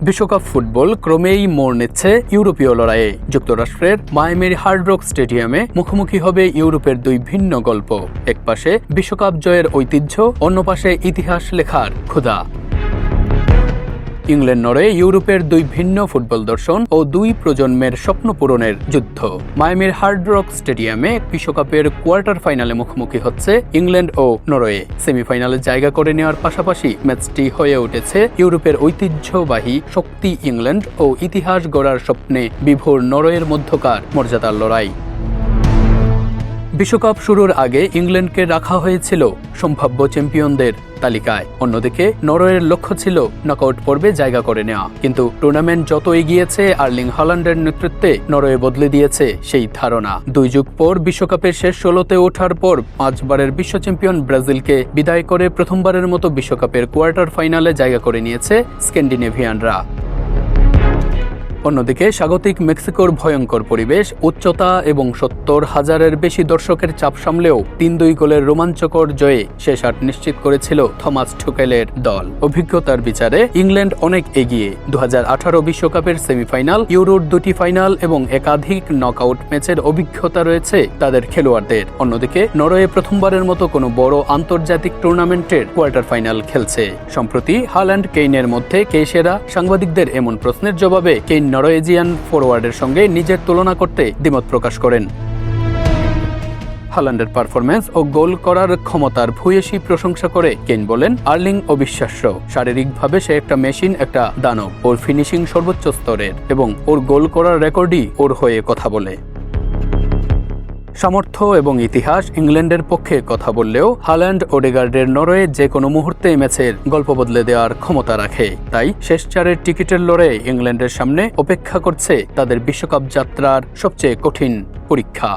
বিশ্বকাপ ফুটবল ক্রমেই মোড় নিচ্ছে ইউরোপীয় লড়াইয়ে। যুক্তরাষ্ট্রের মায়ামির হার্ড রক স্টেডিয়ামে মুখোমুখি হবে ইউরোপের দুই ভিন্ন গল্প। এক পাশে বিশ্বকাপ জয়ের ঐতিহ্য, অন্য পাশে ইতিহাস লেখার ক্ষুধা। ইংল্যান্ড নড়ে ইউরোপের দুই ভিন্ন ফুটবল দর্শন ও দুই প্রজন্মের স্বপ্ন পূরণের যুদ্ধ। মায়ামির হার্ড রক স্টেডিয়ামে বিশ্বকাপের কোয়ার্টার ফাইনালে মুখোমুখি হচ্ছে ইংল্যান্ড ও নরওয়ে। সেমিফাইনালে জায়গা করে নেওয়ার পাশাপাশি ম্যাচটি হয়ে উঠেছে ইউরোপের ঐতিহ্যবাহী শক্তি ইংল্যান্ড ও ইতিহাস গড়ার স্বপ্নে বিভোর নরওয়ের মধ্যকার মর্যাদার লড়াই। বিশ্বকাপ শুরুর আগে ইংল্যান্ডকে রাখা হয়েছিল সম্ভাব্য চ্যাম্পিয়নদের তালিকায়। অন্যদিকে নরওয়ের লক্ষ্য ছিল নকআউট পর্বে জায়গা করে নেওয়া। কিন্তু টুর্নামেন্ট যত এগিয়েছে, আর্লিং হল্যান্ডের নেতৃত্বে নরওয়ে বদলে দিয়েছে সেই ধারণা। 2 যুগ পর বিশ্বকাপের শেষ 16তে ওঠার পর 5 বারের বিশ্ব চ্যাম্পিয়ন ব্রাজিলকে বিদায় করে প্রথমবারের মতো বিশ্বকাপের কোয়ার্টার ফাইনালে জায়গা করে নিয়েছে স্ক্যান্ডিনেভিয়ানরা। অন্যদিকে স্বাগতিক মেক্সিকোর ভয়ঙ্কর পরিবেশ, উচ্চতা এবং 70,000-এর বেশি দর্শকের চাপ সামলেও 3-2 গোলের রোমাঞ্চকর জয়ে শেষ 8 নিশ্চিত করেছিল থমাস টুকেলের দল। অভিজ্ঞতার বিচারে ইংল্যান্ড অনেক এগিয়ে। 2018 বিশ্বকাপের সেমিফাইনাল, ইউরোর 2টি ফাইনাল এবং একাধিক নকআউট ম্যাচের অভিজ্ঞতা রয়েছে তাদের খেলোয়াড়দের। অন্যদিকে নরওয়ে প্রথমবারের মতো কোনো বড় আন্তর্জাতিক টুর্নামেন্টের কোয়ার্টার ফাইনাল খেলছে। সম্প্রতি হাল্যান্ড কেইনের মধ্যে কে সেরা? সাংবাদিকদের এমন প্রশ্নের জবাবে কেইন নরওয়েজিয়ান ফরওয়ার্ডের সঙ্গে নিজের তুলনা করতে দ্বিমত প্রকাশ করেন। হাল্যান্ডের পারফরম্যান্স ও গোল করার ক্ষমতার ভূয়সী প্রশংসা করে কেইন বলেন, আর্লিং অবিশ্বাস্য। শারীরিকভাবে সে একটা মেশিন, একটা দানব। ওর ফিনিশিং সর্বোচ্চ স্তরের এবং ওর গোল করার রেকর্ডই ওর হয়ে কথা বলে। সামর্থ্য এবং ইতিহাস ইংল্যান্ডের পক্ষে কথা বললেও হাল্যান্ড ওডেগার্ডের নরওয়ে যে কোনো মুহূর্তে ম্যাচের গল্প বদলে দেওয়ার ক্ষমতা রাখে। তাই শেষ 4-এর টিকিটের লড়াইয়ে ইংল্যান্ডের সামনে অপেক্ষা করছে তাদের বিশ্বকাপ যাত্রার সবচেয়ে কঠিন পরীক্ষা।